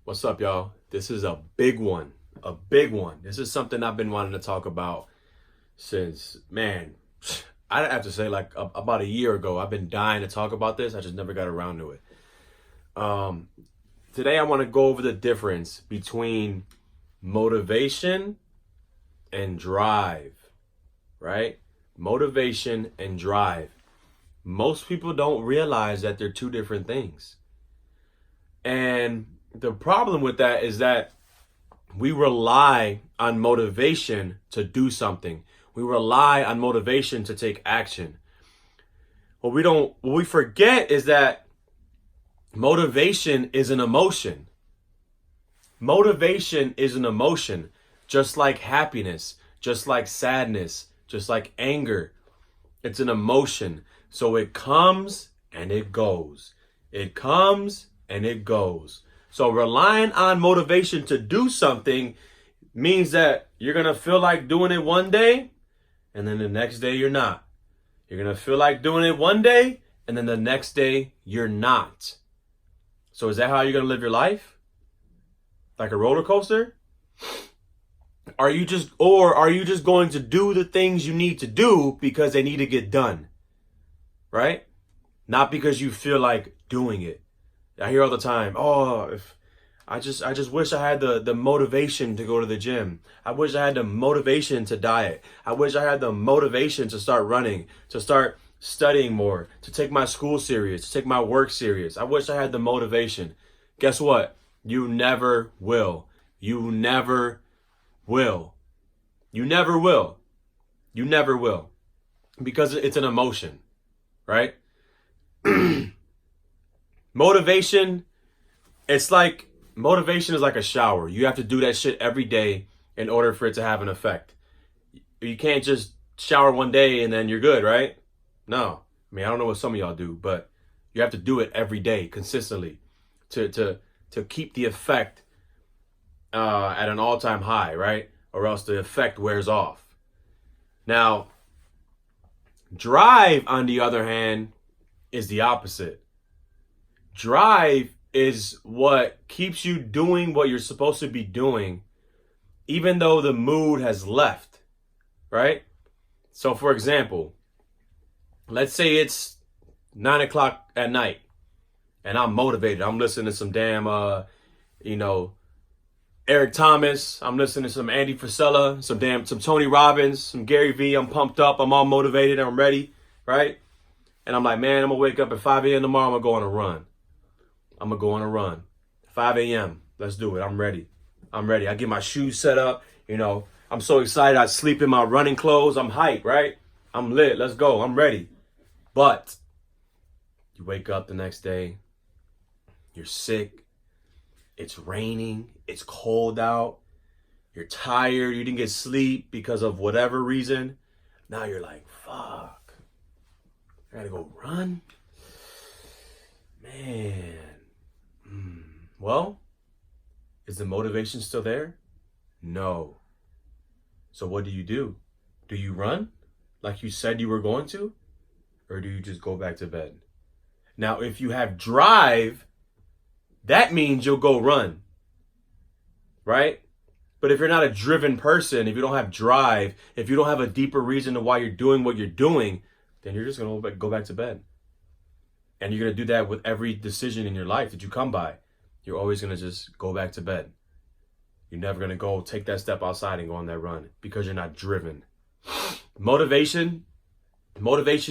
What's up, y'all? This is a big one. A big one. This is something I've been wanting to talk about since, man, I have to say, about a year ago. I've been dying to talk about this. I just never got around to it. Um, Today, I want to go over the difference between motivation and drive, right? Motivation and drive. Most people don't realize that they're two different things. And the problem with that is that we rely on motivation to do something. We rely on motivation to take action. What we forget is that motivation is an emotion. Motivation is an emotion, just like happiness, just like sadness, just like anger. It's an emotion. So it comes and it goes. It comes and it goes. So relying on motivation to do something means that you're going to feel like doing it one day and then the next day you're not. You're going to feel like doing it one day and then the next day you're not. So is that how you're going to live your life? Like a roller coaster? Are you just going to do the things you need to do because they need to get done? Right? Not because you feel like doing it. I hear all the time, oh, if I just wish I had the motivation to go to the gym. I wish I had the motivation to diet. I wish I had the motivation to start running, to start studying more, to take my school serious, to take my work serious. I wish I had the motivation. Guess what? You never will. You never will. You never will. You never will. Because it's an emotion, right? Motivation is like a shower. You have to do that shit every day in order for it to have an effect. You can't just shower one day and then you're good, right? No. I mean, I don't know what some of y'all do, but you have to do it every day consistently to keep the effect at an all-time high, right? Or else the effect wears off. Now, drive, on the other hand, is the opposite. Drive is what keeps you doing what you're supposed to be doing, even though the mood has left, right? So, for example, let's say it's 9 o'clock at night and I'm motivated. I'm listening to some damn, Eric Thomas. I'm listening to some Andy Frisella, some Tony Robbins, some Gary Vee. I'm pumped up. I'm all motivated. I'm ready, right? And I'm like, man, I'm going to wake up at 5 a.m. tomorrow. I'm going to go on a run. 5 a.m. Let's do it. I'm ready. I get my shoes set up. I'm so excited. I sleep in my running clothes. I'm hyped, right? I'm lit. Let's go. I'm ready. But you wake up the next day. You're sick. It's raining. It's cold out. You're tired. You didn't get sleep because of whatever reason. Now you're like, fuck. I gotta go run. Man. Well, is the motivation still there? No. So what do? Do you run like you said you were going to? Or do you just go back to bed? Now, if you have drive, that means you'll go run, right? But if you're not a driven person, if you don't have drive, if you don't have a deeper reason to why you're doing what you're doing, then you're just going to go back to bed. And you're going to do that with every decision in your life that you come by. You're always going to just go back to bed. You're never going to go take that step outside and go on that run because you're not driven. Motivation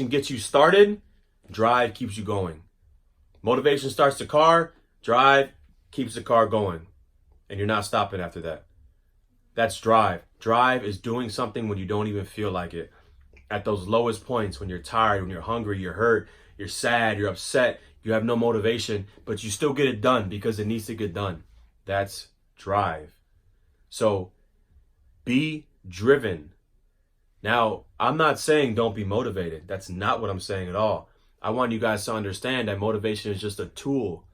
gets you started. Drive keeps you going. Motivation starts the car. Drive keeps the car going. And you're not stopping after that. That's drive. Drive is doing something when you don't even feel like it. At those lowest points, when you're tired, when you're hungry, you're hurt, you're sad, you're upset, you have no motivation, but you still get it done because it needs to get done. That's drive. So be driven. Now, I'm not saying don't be motivated. That's not what I'm saying at all. I want you guys to understand that motivation is just a tool.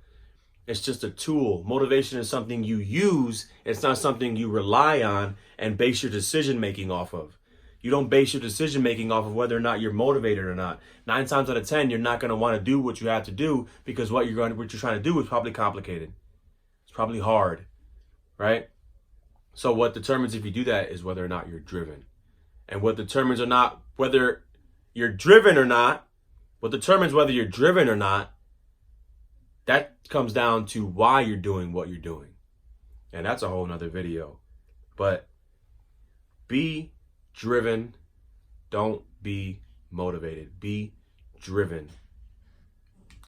It's just a tool. Motivation is something you use. It's not something you rely on and base your decision making off of. You don't base your decision making off of whether or not you're motivated or not. 9 times out of 10, you're not going to want to do what you have to do because what you're trying to do is probably complicated. probably hard, right? So what determines if you do that is whether or not you're driven. And what determines or not whether you're driven or not, what determines whether you're driven or not, that comes down to why you're doing what you're doing. And that's a whole nother video. But be driven. Don't be motivated. Be driven.